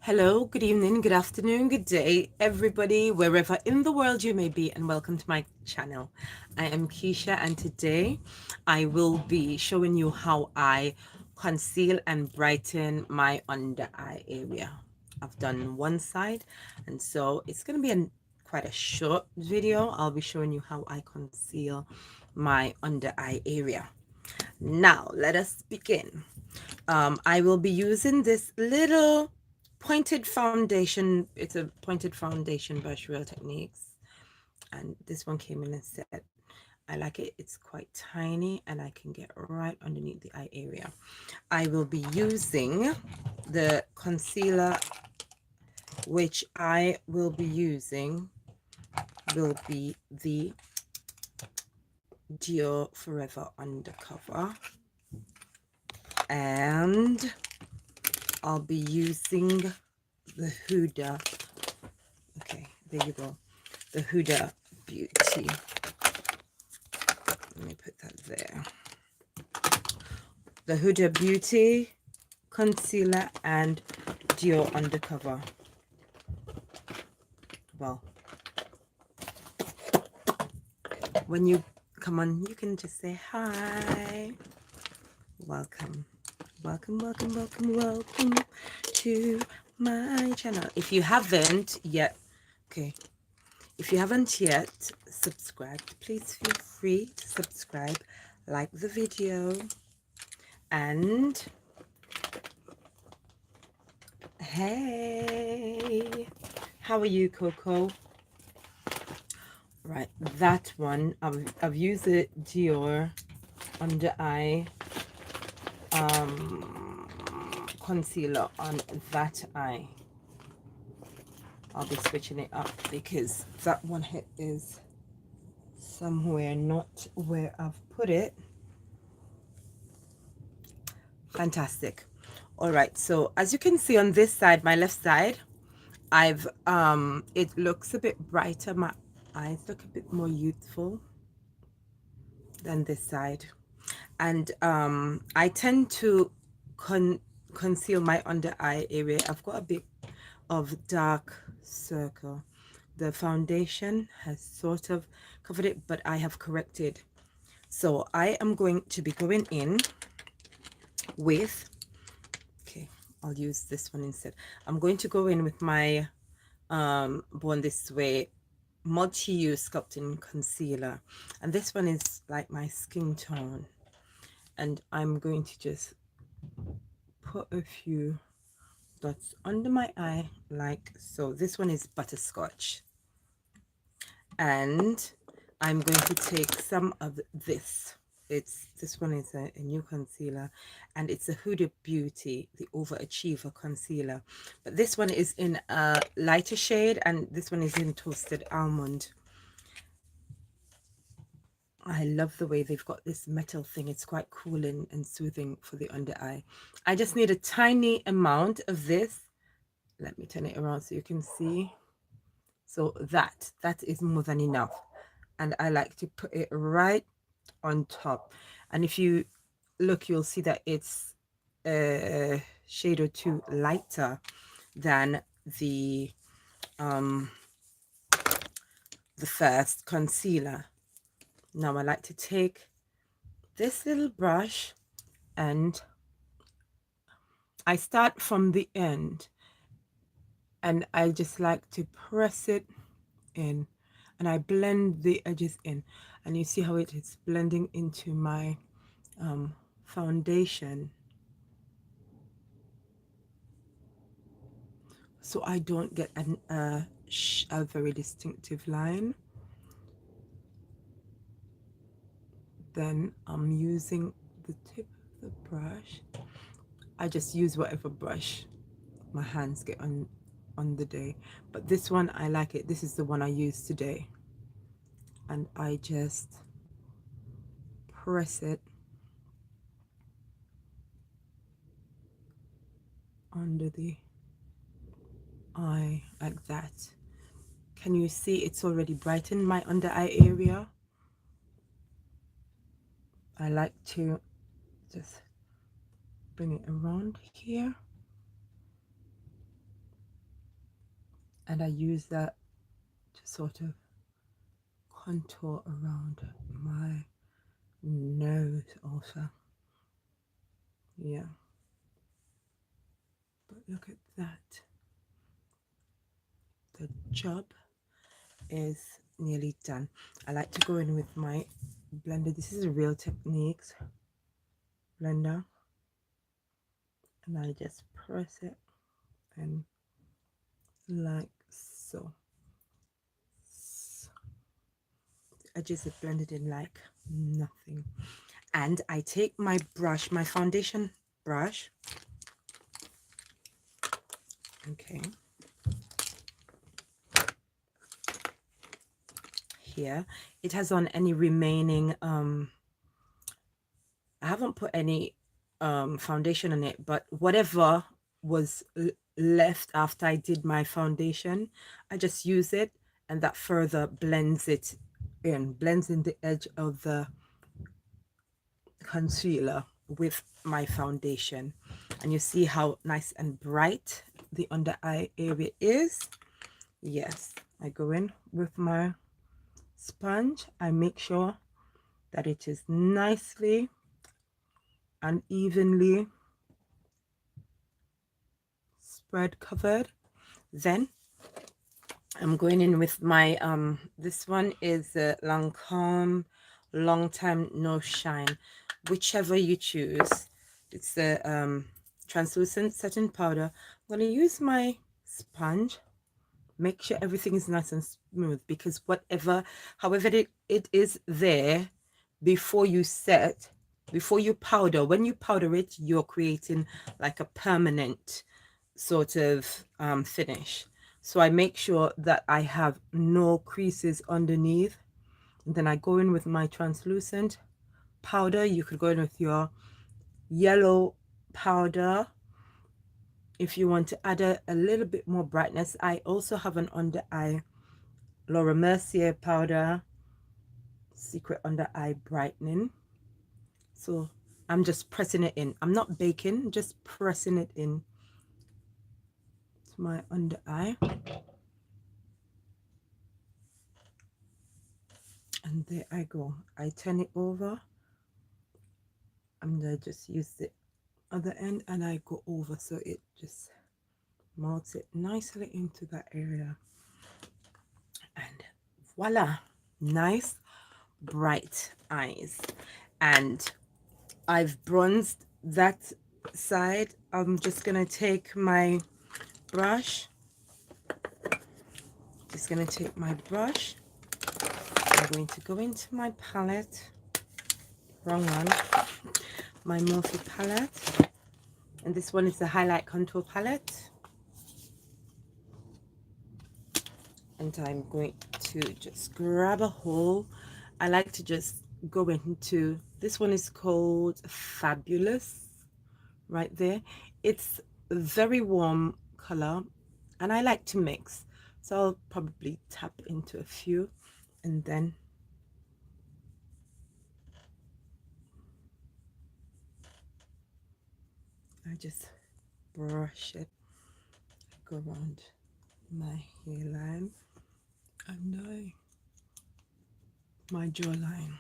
Hello, good evening, good afternoon, good day, everybody, wherever in the world you may be, and welcome to my channel. I am Keisha, and today I will be showing you how I conceal and brighten my under eye area. I've done one side, and so it's going to be quite a short video. I'll be showing you how I conceal my under eye area. Now, let us begin. I will be using this little pointed foundation. It's a pointed foundation brush, Real Techniques. And this one came in a set. I like it. It's quite tiny and I can get right underneath the eye area. I will be using the concealer, which I will be using will be the Dior Forever Undercover. And I'll be using the Huda. Okay, there you go. The Huda Beauty. Let me put that there. The Huda Beauty concealer and Dior Undercover. Well, when you come on, you can just say hi. Welcome. Welcome to my channel. If you haven't yet, okay, if you haven't yet subscribed, please feel free to subscribe, like the video, and hey, how are you, Coco? Right, that one, I've used the Dior under eye concealer on that eye. I'll be switching it up because that one is somewhere not where I've put it. Fantastic. All right, so as you can see on this side, my left side, I've it looks a bit brighter. My eyes look a bit more youthful than this side. And I tend to conceal my under eye area. I've got a bit of dark circle. The foundation has sort of covered it, but I have corrected. So I am going to be going in with, okay, I'll use this one instead. I'm going to go in with my Born This Way multi-use sculpting concealer, and this one is like my skin tone, and I'm going to just put a few dots under my eye like so. This one is butterscotch, and I'm going to take some of this. This one is a new concealer, and it's a Huda Beauty, the Overachiever concealer, but this one is in a lighter shade and this one is in Toasted Almond. I love the way they've got this metal thing. It's quite cooling and soothing for the under eye. I just need a tiny amount of this. Let me turn it around so you can see. So that is more than enough, and I like to put it right on top. And if you look, you'll see that it's a shade or two lighter than the first concealer. Now I like to take this little brush and I start from the end, and I just like to press it in, and I blend the edges in, and you see how it is blending into my foundation, so I don't get a very distinctive line. Then I'm using the tip of the brush. I just use whatever brush my hands get on the day, but this one I like it. This is the one I use today, and I just press it under the eye like that. Can you see it's already brightened my under eye area? I like to just bring it around here and I use that to sort of contour around my nose also. Yeah, but look at that. The job is nearly done. I like to go in with my blender. This is a Real Techniques blender, and I just press it and like so. I just blended in like nothing. And I take my brush, my foundation brush. Okay. Here. It has on any remaining, I haven't put any foundation on it, but whatever was left after I did my foundation, I just use it, and that further blends it in, blends in the edge of the concealer with my foundation. And you see how nice and bright the under eye area is. Yes, I go in with my sponge. I make sure that it is nicely and evenly spread covered. Then I'm going in with my this one is Lancome Long Time No Shine, whichever you choose. It's the translucent setting powder. I'm going to use my sponge. Make sure everything is nice and smooth, because however it is there, before you set, before you powder, when you powder it, you're creating like a permanent sort of finish. So I make sure that I have no creases underneath. And then I go in with my translucent powder. You could go in with your yellow powder if you want to add a little bit more brightness. I also have an under eye Laura Mercier powder, secret under eye brightening. So I'm just pressing it in. I'm not baking, just pressing it in to my under eye. And there I go. I turn it over, and I just use the other end, and I go over, so it just melts it nicely into that area. And voila, nice bright eyes. And I've bronzed that side. I'm just gonna take my brush. I'm going to go into my palette. Wrong one. My Morphe palette. And this one is the highlight contour palette. And I'm going to just grab a hole. I like to just go into, this one is called Fabulous, right there. It's a very warm color, and I like to mix, so I'll probably tap into a few, and then I just brush it, go around my hairline and my jawline,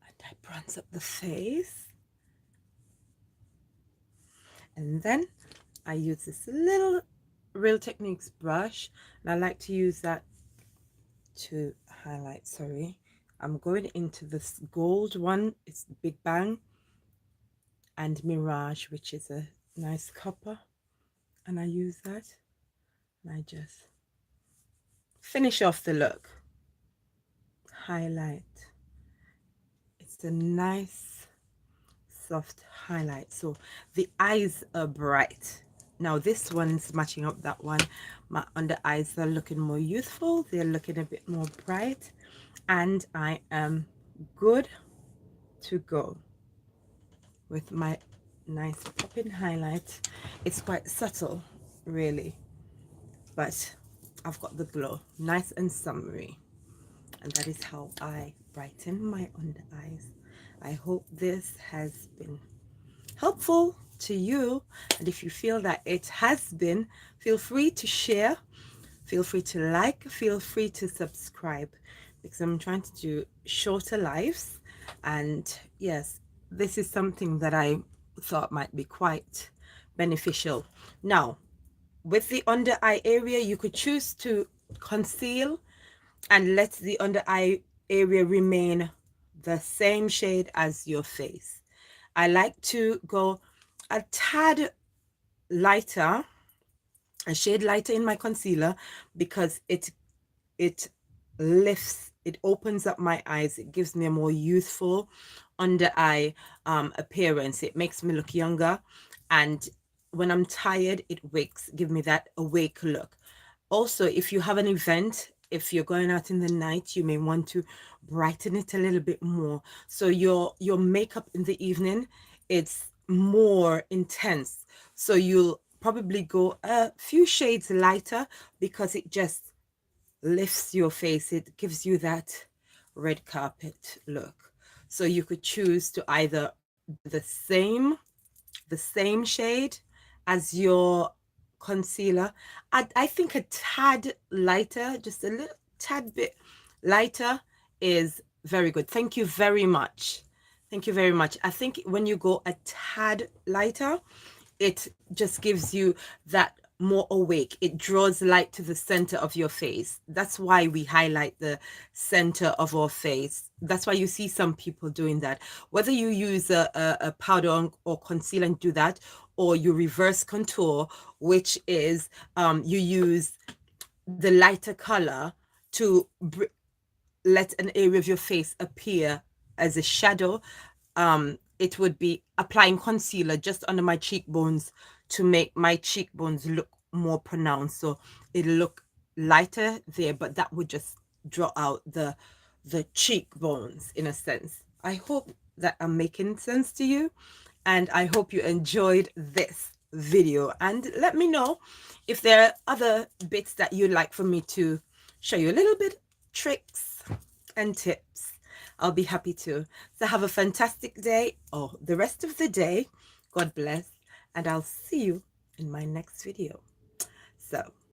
and I bronze up the face. And then I use this little Real Techniques brush, and I like to use that to highlight. Sorry, I'm going into this gold one. It's Big Bang and Mirage, which is a nice copper, and I use that, and I just finish off the look. Highlight. It's a nice soft highlight, so the eyes are bright. Now this one's matching up that one. My under eyes are looking more youthful, they're looking a bit more bright, and I am good to go with my nice popping highlight. It's quite subtle really, but I've got the glow, nice and summery. And that is how I brighten my under eyes. I hope this has been helpful. to you. And if you feel that it has been, feel free to share, feel free to like, feel free to subscribe, because I'm trying to do shorter lives. And yes, this is something that I thought might be quite beneficial. Now, with the under eye area, you could choose to conceal and let the under eye area remain the same shade as your face. I like to go a tad lighter, a shade lighter in my concealer, because it lifts, it opens up my eyes, it gives me a more youthful under eye appearance. It makes me look younger, and when I'm tired, it give me that awake look. Also, if you have an event, if you're going out in the night, you may want to brighten it a little bit more, so your makeup in the evening, it's more intense, so you'll probably go a few shades lighter, because it just lifts your face, it gives you that red carpet look. So you could choose to either do the same shade as your concealer. I think a tad lighter, just a little tad bit lighter, is very good. Thank you very much. Thank you very much. I think when you go a tad lighter, it just gives you that more awake. It draws light to the center of your face. That's why we highlight the center of our face. That's why you see some people doing that. Whether you use a powder or concealer and do that, or you reverse contour, which is you use the lighter color to let an area of your face appear as a shadow. It would be applying concealer just under my cheekbones to make my cheekbones look more pronounced. So it'll look lighter there, but that would just draw out the cheekbones in a sense. I hope that I'm making sense to you, and I hope you enjoyed this video. And let me know if there are other bits that you'd like for me to show you, a little bit tricks and tips. I'll be happy to. So have a fantastic day, or the rest of the day. God bless, and I'll see you in my next video. So